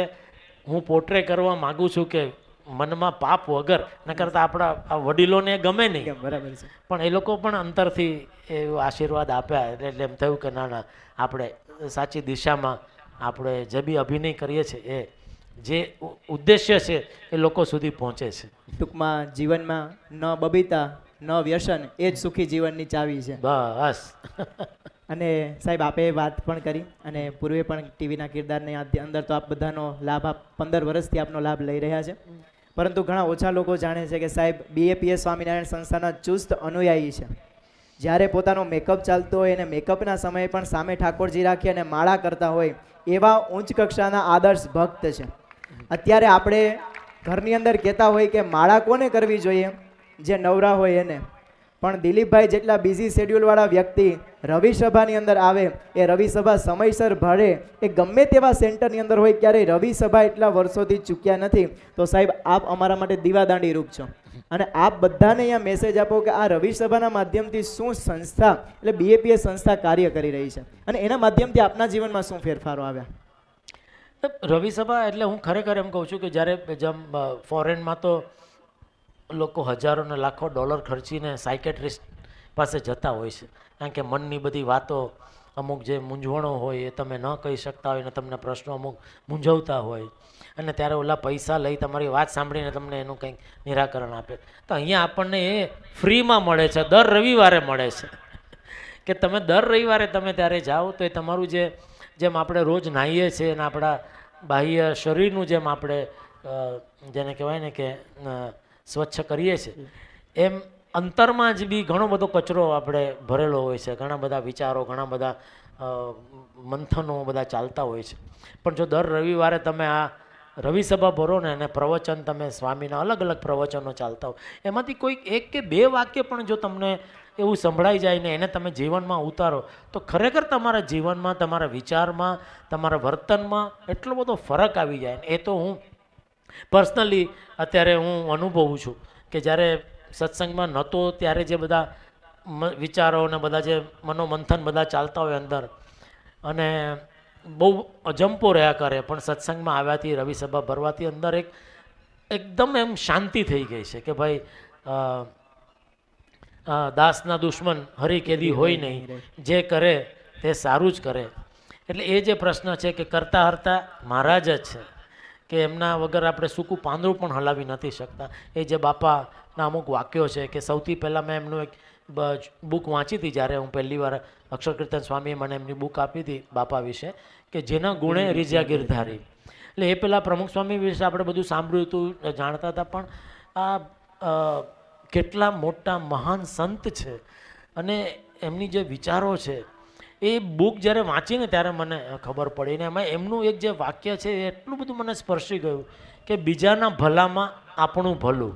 S2: હું પોર્ટ્રે કરવા માગું છું કે મનમાં પાપ વગર, ન કરતા આપણા આ વડીલોને ગમે નહીં,
S1: બરાબર છે,
S2: પણ એ લોકો પણ અંતરથી એ આશીર્વાદ આપ્યા એટલે એમ થયું કે ના આપણે સાચી દિશામાં આપણે જે બી અભિનય કરીએ છીએ એ જે ઉદ્દેશ્ય છે એ લોકો સુધી પહોંચે છે.
S1: ટૂંકમાં જીવનમાં ન બબીતા ન વ્યસન એ જ સુખી જીવનની ચાવી છે.
S2: બસ.
S1: અને સાહેબ આપે વાત પણ કરી અને પૂર્વે પણ ટીવીના કિરદારની અંદર તો આપ બધાનો લાભ આપ 15 વર્ષથી આપનો લાભ લઈ રહ્યા છે, પરંતુ ઘણા ઓછા લોકો જાણે છે કે સાહેબ BAPS સ્વામિનારાયણ સંસ્થાના ચુસ્ત અનુયાયી છે. જ્યારે પોતાનો મેકઅપ ચાલતો હોય અને મેકઅપના સમયે પણ સામે ઠાકોરજી રાખી અને માળા કરતા હોય એવા ઉચ્ચ કક્ષાના આદર્શ ભક્ત છે. અત્યારે આપણે ઘરની અંદર કહેતા હોય કે માળા કોને કરવી જોઈએ? જે નવરા હોય એને. પણ દિલીપભાઈ જેટલા બિઝી શેડ્યુલવાળા વ્યક્તિ રવિ સભાની અંદર આવે, એ રવિ સભા સમયસર ભરે, એ ગમે તેવા સેન્ટરની અંદર હોય, ક્યારેય રવિ સભા એટલા વર્ષોથી ચૂક્યા નથી. તો સાહેબ આપ અમારા માટે દીવાદાંડી રૂપ છો અને આપ બધાને અહીંયા મેસેજ આપો કે આ રવિ સભાના માધ્યમથી શું સંસ્થા એટલે BAPS સંસ્થા કાર્ય કરી રહી છે અને એના માધ્યમથી આપના જીવનમાં શું ફેરફારો આવ્યા?
S2: રવિ સભા એટલે હું ખરેખર એમ કહું છું કે જ્યારે જેમ ફોરેનમાં તો લોકો હજારો ને લાખો ડોલર ખર્ચીને સાયકેટ્રિસ્ટ પાસે જતા હોય છે, કારણ કે મનની બધી વાતો, અમુક જે મૂંઝવણો હોય એ તમે ન કહી શકતા હોય ને તમને પ્રશ્નો અમુક મૂંઝવતા હોય, અને ત્યારે ઓલા પૈસા લઈ તમારી વાત સાંભળીને તમને એનું કંઈક નિરાકરણ આપે. તો અહીંયા આપણને એ ફ્રીમાં મળે છે, દર રવિવારે મળે છે કે તમે દર રવિવારે તમે ત્યારે જાઓ તો એ તમારું જેમ આપણે રોજ નાહીએ છીએ અને આપણા બાહ્ય શરીરનું જેમ આપણે જેને કહેવાય ને કે સ્વચ્છ કરીએ છીએ, એમ અંતરમાં જ બી ઘણો બધો કચરો આપણે ભરેલો હોય છે, ઘણા બધા વિચારો, ઘણા બધા મંથનો બધા ચાલતા હોય છે. પણ જો દર રવિવારે તમે આ રવિ સભા ભરો ને અને પ્રવચન તમે સ્વામીના અલગ અલગ પ્રવચનો ચાલતા હોય, એમાંથી કોઈ એક કે બે વાક્ય પણ જો તમને એવું સંભળાઈ જાય ને એને તમે જીવનમાં ઉતારો તો ખરેખર તમારા જીવનમાં, તમારા વિચારમાં, તમારા વર્તનમાં એટલો બધો ફરક આવી જાય. એ તો હું પર્સનલી અત્યારે હું અનુભવું છું કે જ્યારે સત્સંગમાં નહોતો ત્યારે જે બધા વિચારો ને બધા જે મનોમંથન બધા ચાલતા હોય અંદર, અને બહુ અજંપો રહ્યા કરે, પણ સત્સંગમાં આવ્યાથી, રવિ સભા ભરવાથી અંદર એકદમ એમ શાંતિ થઈ ગઈ છે કે ભાઈ દાસના દુશ્મન હરી કેદી હોય નહીં, જે કરે તે સારું જ કરે. એટલે એ જે પ્રશ્ન છે કે કરતા હરતા મહારાજ જ છે કે એમના વગર આપણે સૂકું પાંદડું પણ હલાવી નથી શકતા. એ જે બાપાના અમુક વાક્યો છે કે સૌથી પહેલાં મેં એમનું એક બુક વાંચી હતી જ્યારે હું પહેલી વાર અક્ષર કીર્તન સ્વામીએ મને એમની બુક આપી હતી બાપા વિશે, કે જેના ગુણે રીઝ્યા ગિરધારી. એટલે એ પહેલાં પ્રમુખ સ્વામી વિશે આપણે બધું સાંભળ્યું હતું, જાણતા હતા, પણ આ કેટલા મોટા મહાન સંત છે અને એમની જે વિચારો છે એ બુક જ્યારે વાંચીને ત્યારે મને ખબર પડી. ને એમાં એમનું એક જે વાક્ય છે એ એટલું બધું મને સ્પર્શી ગયું કે બીજાના ભલામાં આપણું ભલું.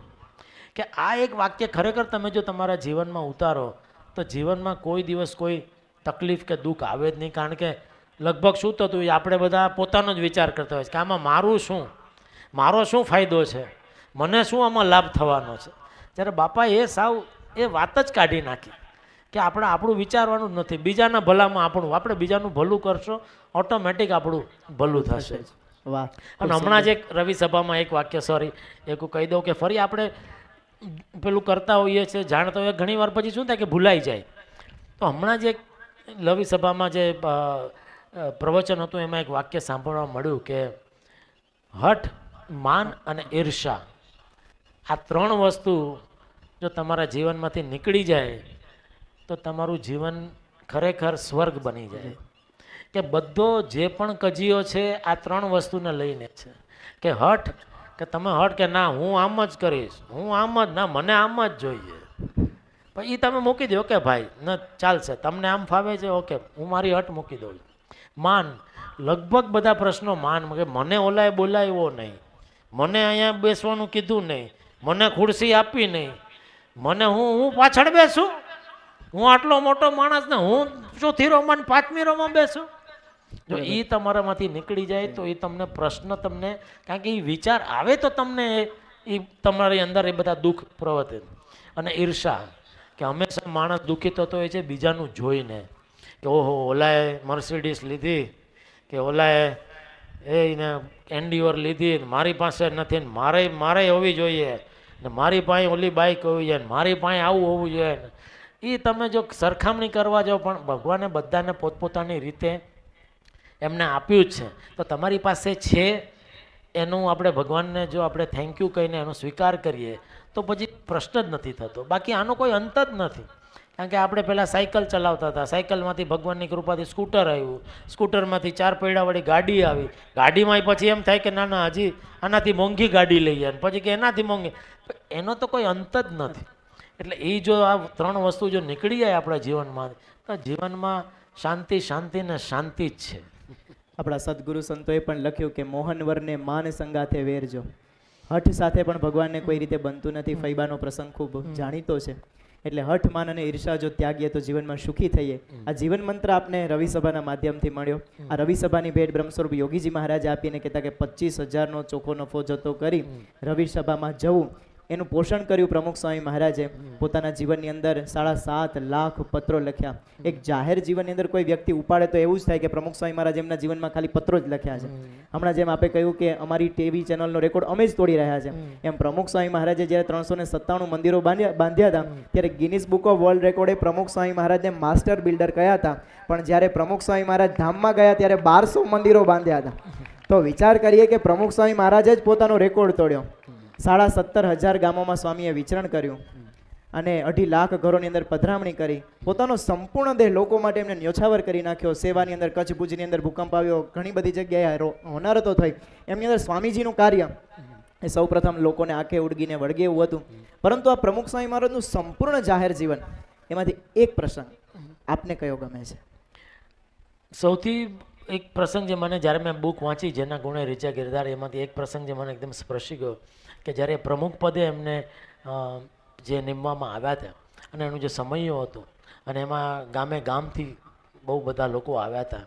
S2: કે આ એક વાક્ય ખરેખર તમે જો તમારા જીવનમાં ઉતારો તો જીવનમાં કોઈ દિવસ કોઈ તકલીફ કે દુઃખ આવે જ નહીં. કારણ કે લગભગ શું થતું હોય, આપણે બધા પોતાનો જ વિચાર કરતા હોય કે આમાં મારું શું, મારો શું ફાયદો છે, મને શું આમાં લાભ થવાનો છે. જ્યારે બાપા એ સાવ એ વાત જ કાઢી નાખી કે આપણે આપણું વિચારવાનું જ નથી, બીજાના ભલામાં આપણું, આપણે બીજાનું ભલું કરશો ઓટોમેટિક આપણું ભલું થશે.
S1: વાહ.
S2: અને હમણાં જ એક રવિ સભામાં એક વાક્ય, સોરી એક કહી દઉં કે ફરી આપણે પેલું કરતા હોઈએ છીએ, જાણતા હોઈએ, ઘણી વાર પછી શું થાય કે ભૂલાઈ જાય. તો હમણાં જ એક રવિ સભામાં જે પ્રવચન હતું એમાં એક વાક્ય સાંભળવા મળ્યું કે હઠ, માન અને ઈર્ષા, આ ત્રણ વસ્તુ જો તમારા જીવનમાંથી નીકળી જાય તો તમારું જીવન ખરેખર સ્વર્ગ બની જાય. કે બધો જે પણ કજીયો છે આ ત્રણ વસ્તુને લઈને છે. કે હઠ, કે તમે હઠ કે ના હું આમ જ કરીશ, હું આમ જ, ના મને આમ જ જોઈએ, પણ એ તમે મૂકી દો કે ભાઈ ન ચાલશે, તમને આમ ફાવે છે, ઓકે હું મારી હઠ મૂકી દઉં. માન, લગભગ બધા પ્રશ્નો માન, કે મને ઓલાએ બોલાવ્યો નહીં, મને અહીંયા બેસવાનું કીધું નહીં, મને ખુરશી આપી નહીં, મને હું પાછળ બેસું, હું આટલો મોટો માણસ ને હું ચોથી રોમાં પાંચમી રોમાં બેસું. જો એ તમારામાંથી નીકળી જાય તો એ તમને પ્રશ્ન, તમને કારણ કે એ વિચાર આવે તો તમને એ તમારી અંદર એ બધા દુઃખ પ્રવર્તે. અને ઈર્ષા, કે હંમેશા માણસ દુઃખી થતો હોય છે બીજાનું જોઈને, કે ઓહો ઓલાએ મર્સિડીસ લીધી, કે ઓલાએ એને એન્ડિયોર લીધી, મારી પાસે નથી, ને મારે હોવી જોઈએ, ને મારી પાસે ઓલી બાઇક હોવી જોઈએ, મારી પાસે આવું હોવું જોઈએ. એ તમે જો સરખામણી કરવા જાઓ, પણ ભગવાને બધાને પોતપોતાની રીતે એમને આપ્યું જ છે. તો તમારી પાસે છે એનું આપણે ભગવાનને જો આપણે થેન્ક યુ કહીને એનો સ્વીકાર કરીએ તો પછી પ્રશ્ન જ નથી થતો. બાકી આનો કોઈ અંત જ નથી. કારણ કે આપણે પહેલાં સાયકલ ચલાવતા હતા, સાયકલમાંથી ભગવાનની કૃપાથી સ્કૂટર આવ્યું, સ્કૂટરમાંથી 4 પૈડાવાળી ગાડી આવી, ગાડીમાં પછી એમ થાય કે ના ના હજી આનાથી મોંઘી ગાડી લઈએ, અને પછી કે એનાથી મોંઘી. એનો તો કોઈ અંત જ નથી. એટલે એ જો આ 3 વસ્તુ જો નીકળી જાય આપણા જીવનમાં, તો જીવનમાં શાંતિ શાંતિ ને શાંતિ જ છે.
S1: આપણા સદગુરુ સંતોએ પણ લખ્યું કે મોહનવરને માન સંગાથે વેરજો. હઠ સાથે પણ ભગવાનને કોઈ રીતે બનતું નથી. ફૈબાનો પ્રસંગ ખૂબ જાણીતો છે. એટલે હઠ, માન અને ઈર્ષા જો ત્યાગીએ તો જીવનમાં સુખી થઈએ. આ જીવન મંત્ર આપને રવિસભાના માધ્યમથી મળ્યો. આ રવિસભાની ભેટ બ્રહ્મસ્વરૂપ યોગીજી મહારાજે આપીને કહેતા કે 25,000નો ચોખ્ખો નફો જતો કરી રવિસભામાં જવું, એનું પોષણ કર્યું પ્રમુખ સ્વામી મહારાજે. પોતાના જીવનની અંદર 7.5 લાખ પત્રો લખ્યા. એક જાહેર જીવનની અંદર કોઈ વ્યક્તિ ઉપાડે તો એવું જ થાય કે પ્રમુખ સ્વામી મહારાજ એમના જીવનમાં ખાલી પત્રો જ લખ્યા છે. હમણાં જેમ આપણે કહ્યું કે અમારી ટીવી ચેનલનો રેકોર્ડ અમે જ તોડી રહ્યા છે, એમ પ્રમુખ સ્વામી મહારાજે જ્યારે 397 મંદિરો બાંધ્યા હતા ત્યારે ગિનિસ બુક ઓફ વર્લ્ડ રેકોર્ડે પ્રમુખ સ્વામી મહારાજને માસ્ટર બિલ્ડર કહ્યા હતા. પણ જ્યારે પ્રમુખ સ્વામી મહારાજ ધામમાં ગયા ત્યારે 1200 મંદિરો બાંધ્યા હતા. તો વિચાર કરીએ કે પ્રમુખ સ્વામી મહારાજે જ પોતાનો રેકોર્ડ તોડ્યો. 17,500 ગામોમાં સ્વામીએ વિચરણ કર્યું અને 2.5 લાખ ઘરોની અંદર પધરામણી કરી. પોતાનો સંપૂર્ણ દેહ લોકો માટે એમને ન્યોછાવર કરી નાખ્યો. સેવાની અંદર કચ્છ ભુજની અંદર ભૂકંપ આવ્યો, ઘણી બધી જગ્યાએ હોનારતો થઈ. એમની અંદર સ્વામીજીનું કાર્ય એ સૌ પ્રથમ લોકોને આંખે ઉડગીને વળગે એવું હતું. પરંતુ આ પ્રમુખ સ્વામી મહારાજનું સંપૂર્ણ જાહેર જીવન, એમાંથી એક પ્રસંગ આપને કયો ગમે છે?
S2: સૌથી એક પ્રસંગ જે મને, જ્યારે મેં બુક વાંચી જેના ગુણે રીચા ગિરધાર, એમાંથી એક પ્રસંગ જે મને એકદમ સ્પર્શી ગયો કે જ્યારે પ્રમુખ પદે એમને જે નિમવામાં આવ્યા હતા અને એનું જે સમયો હતો, અને એમાં ગામે ગામથી બહુ બધા લોકો આવ્યા હતા,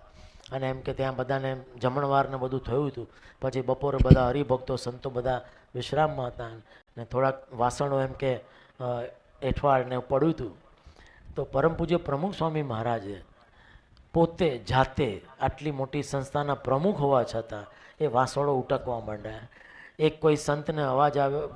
S2: અને એમ કે ત્યાં બધાને જમણવાર ને બધું થયું હતું. પછી બપોરે બધા હરિભક્તો સંતો બધા વિશ્રામમાં હતા, ને થોડાક વાસણો એમ કે એઠવાડ ને પડ્યું હતું. તો પરમ પૂજ્ય પ્રમુખ સ્વામી મહારાજે પોતે જાતે આટલી મોટી સંસ્થાના પ્રમુખ હોવા છતાં એ વાસણો ઉટકવા માંડ્યા. એક કોઈ સંતને અવાજ આવ્યો,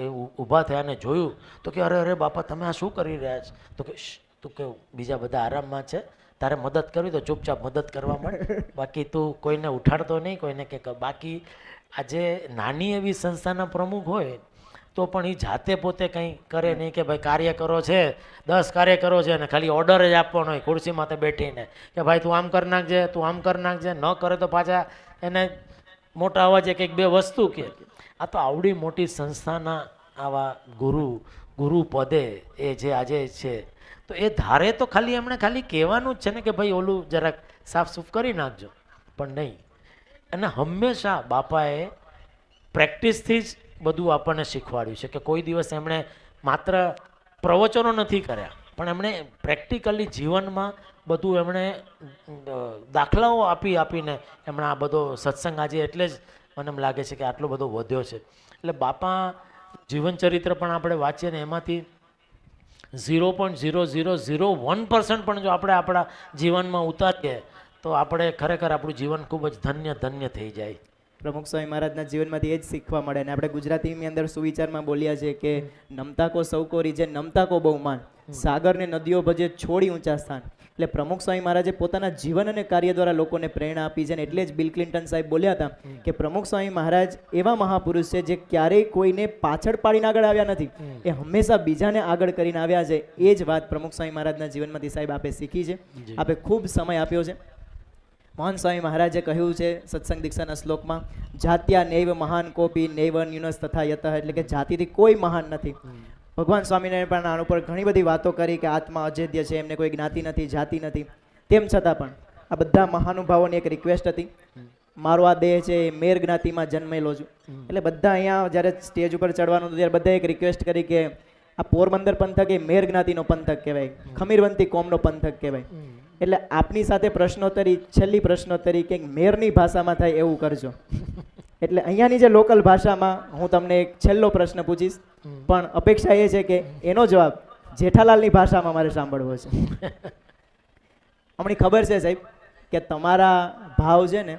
S2: એ ઊભા થયા ને જોયું તો કે અરે અરે બાપા તમે આ શું કરી રહ્યા છો? તો કે તું કે બીજા બધા આરામમાં છે, તારે મદદ કરવી તો ચૂપચાપ મદદ કરવા માંડ, બાકી તું કોઈને ઉઠાડતો નહીં, કોઈને કે બાકી આજે નાની એવી સંસ્થાના પ્રમુખ હોય તો પણ એ જાતે પોતે કંઈ કરે નહીં કે ભાઈ કાર્યકરો છે 10 કાર્યકરો છે અને ખાલી ઓર્ડર જ આપવાનો હોય ખુરશીમાં તે બેઠીને કે ભાઈ તું આમ કરી નાખજે, તું આમ કરી નાખજે, ન કરે તો પાછા એને મોટા અવાજે કંઈક 2 વસ્તુ કે. આ તો આવડી મોટી સંસ્થાના આવા ગુરુ પદે એ જે આજે છે, તો એ ધારે તો ખાલી એમણે ખાલી કહેવાનું જ છે ને કે ભાઈ ઓલું જરાક સાફ સૂફ કરી નાખજો, પણ નહીં. અને હંમેશા બાપાએ પ્રેક્ટિસથી જ બધું આપણને શીખવાડ્યું છે કે કોઈ દિવસ એમણે માત્ર પ્રવચનો નથી કર્યા, પણ એમણે પ્રેક્ટિકલી જીવનમાં બધું એમણે દાખલાઓ આપીને એમણે આ બધો સત્સંગ આજે એટલે જ મને એમ લાગે છે કે આટલો બધો વધ્યો છે. એટલે બાપા જીવન ચરિત્ર પણ આપણે વાંચીએ ને એમાંથી 0.0001% પણ જો આપણે આપણા જીવનમાં ઉતારીએ તો આપણે ખરેખર આપણું જીવન ખૂબ જ ધન્ય થઈ જાય.
S1: પ્રમુખ સ્વામી મહારાજના જીવનમાંથી એ જ શીખવા મળે. અને આપણે ગુજરાતીની અંદર સુવિચારમાં બોલ્યા છે કે નમતા કો સૌ કો રીજે, નમતા કો બહુ માન, સાગરને નદીઓ ભજે છોડી ઊંચા સ્થાન. એટલે પ્રમુખ સ્વામી મહારાજે પોતાના જીવન અને કાર્ય દ્વારા લોકોને પ્રેરણા આપી છે. એટલે જ બિલ ક્લિન્ટન સાહેબ બોલ્યા હતા કે પ્રમુખ સ્વામી મહારાજ એવા મહાપુરુષ છે જે ક્યારેય કોઈને પાછળ પાડીને આગળ આવ્યા નથી, એ હંમેશા બીજાને આગળ કરીને આવ્યા છે. એ જ વાત પ્રમુખ સ્વામી મહારાજના જીવનમાંથી સાહેબ આપે શીખી છે. આપે ખૂબ સમય આપ્યો છે. મોહન સ્વામી મહારાજે કહ્યું છે સત્સંગ દીક્ષાના શ્લોકમાં, જાત્યા નૈવ મહાન કોપી નૈવ ન્યુનસ તથા યતઃ, એટલે કે જાતિથી કોઈ મહાન નથી. ભગવાન સ્વામિનારાયણ પણ આના ઉપર ઘણી બધી વાતો કરી કે આત્મા અજેદ્ય છે, એમને કોઈ જ્ઞાતિ નથી, જાતિ નથી. તેમ છતાં પણ આ બધા મહાનુભાવોની એક રિક્વેસ્ટ હતી, મારો આ દેહ છે એ મેર જ્ઞાતિમાં જન્મેલો છું. એટલે બધા અહીંયા જ્યારે સ્ટેજ ઉપર ચડવાનું હતું ત્યારે બધા એક રિક્વેસ્ટ કરી કે આ પોરબંદર પંથક એ મેર જ્ઞાતિનો પંથક કહેવાય, ખમીરવંતી કોમનો પંથક કહેવાય. એટલે આપની સાથે પ્રશ્નોત્તરી, છેલ્લી પ્રશ્નોત્તરી કે મેરની ભાષામાં થાય એવું કરજો. એટલે અહીંયાની જે લોકલ ભાષામાં હું તમને એક છેલ્લો પ્રશ્ન પૂછીશ, પણ અપેક્ષા એ છે કે એનો જવાબ જેઠાલાલની ભાષામાં મારે સાંભળવો છે. હમણાં ખબર છે સાહેબ કે તમારા ભાવ છે ને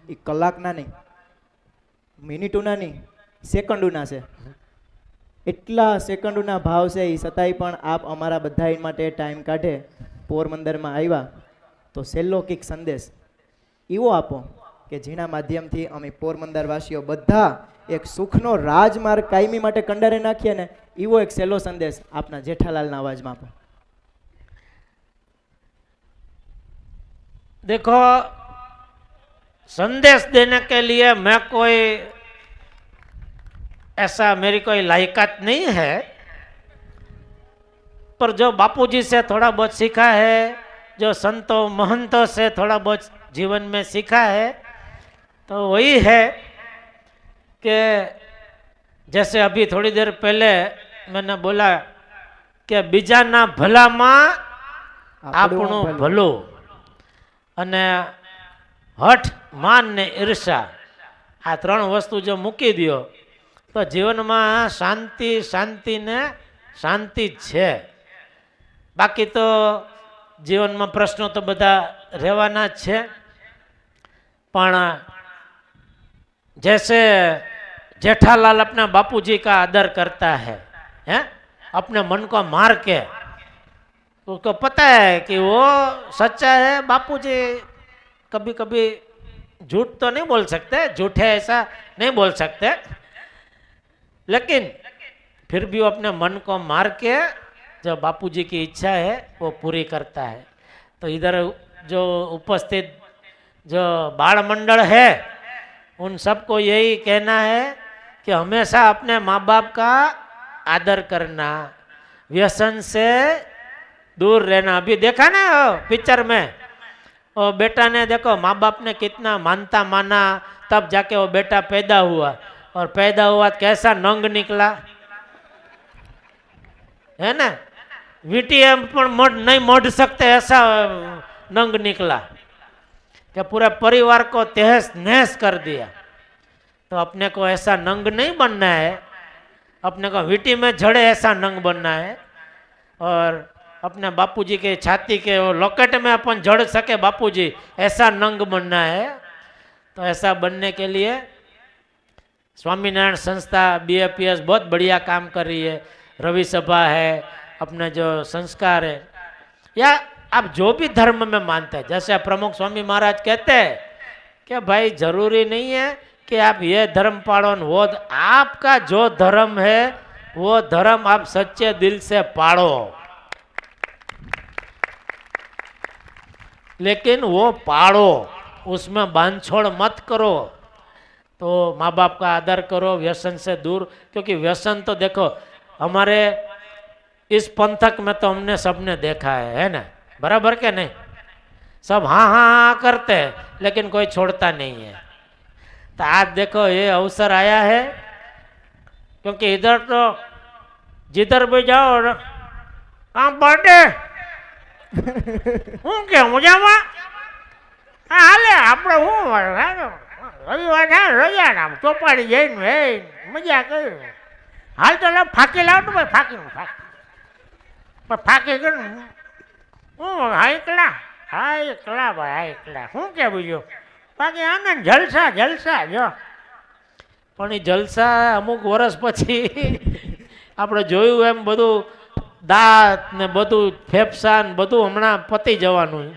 S1: એ કલાકના નહીં, મિનિટોના નહીં, સેકન્ડોના છે. એટલા સેકન્ડોના ભાવ છે એ છતાંય પણ આપ અમારા બધા માટે ટાઈમ કાઢે પોરબંદરમાં આવ્યા, તો છેલ્લો કંઈક સંદેશ એવો આપો કે જેના માધ્યમથી અમે પોરબંદરવાસીઓ બધા એક સુખનો રાજમાર્ગ કાયમી માટે કંડારે નાખીએ ને, એવો એક સહેલો સંદેશ આપના જેઠાલાલના અવાજમાં આપો.
S2: देखो, संदेश देने के लिए मैं कोई ऐसा मेरी कोई लायकात नहीं है, पर जो बापूजी से थोड़ा बहुत सीखा है, जो संतों महंतों से थोड़ा बहुत जीवन में सीखा है, तो वही है कि जैसे अभी थोड़ी देर पहले मैंने बोला कि बीजाना भलाમાં આપણું ભલું, અને હઠ, માન ને ઈર્ષા, આ ત્રણ વસ્તુ જો મૂકી દો તો જીવનમાં શાંતિ શાંતિ ને શાંતિ જ છે. બાકી તો જીવનમાં પ્રશ્નો તો બધા રહેવાના જ છે. પણ जैसे जेठालाल अपने बापूजी का आदर करता है, अपने मन को मार के, उसको पता है कि वो सच्चा है. बापूजी कभी कभी झूठ तो नहीं बोल सकते, झूठे ऐसा नहीं बोल सकते, लेकिन फिर भी वो अपने मन को मार के जो बापूजी की इच्छा है वो पूरी करता है. तो इधर जो उपस्थित जो बाल मंडल है, उन सबको यही कहना है कि हमेशा अपने माँ बाप का आदर करना, व्यसन से दूर रहना. अभी देखा ना पिक्चर में, वो बेटा ने देखो माँ बाप ने कितना मानता माना, तब जाके वो बेटा पैदा हुआ, और पैदा हुआ कैसा नंग निकला, है ना. वीटीएम पर नहीं मोड़ सकते ऐसा नंग निकला कि पूरे परिवार को तहस नहस कर दिया. तो अपने को ऐसा नंग नहीं बनना है, अपने को वीटी में झड़े ऐसा नंग बनना है, और अपने बापूजी के छाती के वो लॉकेट में अपन जड़ सके बापूजी, ऐसा नंग बनना है. तो ऐसा बनने के लिए स्वामीनारायण संस्था BAPS बहुत बढ़िया काम कर रही है. रवि सभा है, अपने जो संस्कार है, या आप जो भी धर्म में मानते हैं, जैसे प्रमुख स्वामी महाराज कहते हैं कि भाई जरूरी नहीं है कि आप ये धर्म पालो, वो आपका जो धर्म है वो धर्म आप सच्चे दिल से पालो, लेकिन वो पालो, उसमें बांधछोड़ मत करो. तो माँ बाप का आदर करो, व्यसन से दूर, क्योंकि व्यसन तो देखो हमारे इस पंथक में तो हमने सबने देखा है ना, बराबर के नहीं. सब हाँ हाँ हाँ करते हैं, लेकिन कोई छोड़ता नहीं है. तो आज देखो ये अवसर आया है, क्योंकि इधर तो जिधर भी जाओ काम बर्थडे हूँ क्या मजामा हाले આપણે હું રવિવાર થાય રજા નામ ચોપાડી જઈને મજા કરી હાલ તો ફાંકી લાવ તો ભાઈ ફાંકી પણ ફાંકી કરી હું હા એકલા ભાઈ હા એકલા શું કે બીજું બાકી આનંદ જલસા જલસા જો. પણ એ જલસા અમુક વર્ષ પછી આપણે જોયું એમ બધું દાંત ને બધું ફેફસા ને બધું હમણાં પતી જવાનું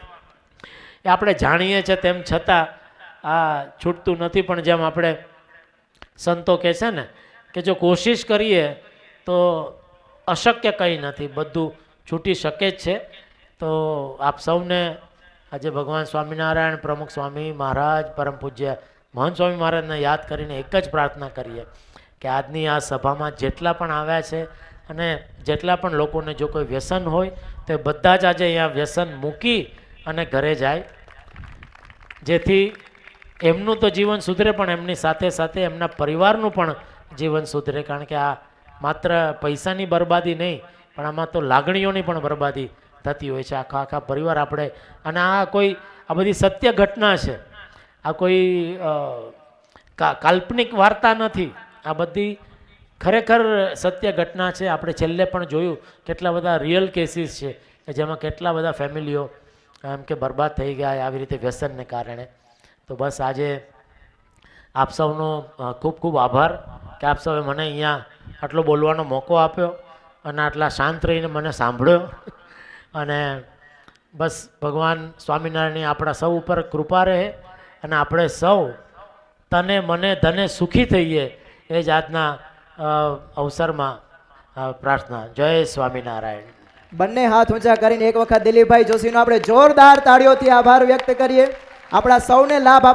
S2: એ આપણે જાણીએ છીએ, તેમ છતાં આ છૂટતું નથી. પણ જેમ આપણે સંતો કહે છે ને કે જો કોશિશ કરીએ તો અશક્ય કંઈ નથી, બધું છૂટી શકે જ છે. તો આપ સૌને આજે ભગવાન સ્વામિનારાયણ, પ્રમુખ સ્વામી મહારાજ, પરમ પૂજ્ય મહંત સ્વામી મહારાજને યાદ કરીને એક જ પ્રાર્થના કરીએ કે આજની આ સભામાં જેટલા પણ આવ્યા છે અને જેટલા પણ લોકોને જો કોઈ વ્યસન હોય તો બધા જ આજે અહીંયા વ્યસન મૂકી અને ઘરે જાય, જેથી એમનું તો જીવન સુધરે પણ એમની સાથે સાથે એમના પરિવારનું પણ જીવન સુધરે. કારણ કે આ માત્ર પૈસાની બરબાદી નહીં, પણ આમાં તો લાગણીઓની પણ બરબાદી થતી હોય છે. આખા આખા પરિવાર આપણે, અને આ કોઈ આ બધી સત્ય ઘટના છે, આ કોઈ કાલ્પનિક વાર્તા નથી, આ બધી ખરેખર સત્ય ઘટના છે. આપણે છેલ્લે પણ જોયું કેટલા બધા રિયલ કેસીસ છે કે જેમાં કેટલા બધા ફેમિલીઓ એમ કે બરબાદ થઈ ગયા આવી રીતે વ્યસનને કારણે. તો બસ આજે આપ સૌનો ખૂબ ખૂબ આભાર કે આપ સૌએ મને અહીંયા આટલો બોલવાનો મોકો આપ્યો અને આટલા શાંત રહીને મને સાંભળ્યો. અને બસ ભગવાન સ્વામિનારાયણની આપણા સૌ ઉપર કૃપા રહે અને આપણે સૌ તને મને ધને સુખી થઈએ એ જ આજના અવસરમાં પ્રાર્થના. જય સ્વામિનારાયણ.
S1: બંને હાથ ઊંચા કરીને એક વખત દિલીપભાઈ જોશીનો આપણે જોરદાર તાળીઓથી આભાર વ્યક્ત કરીએ. આપણા સૌને લાભ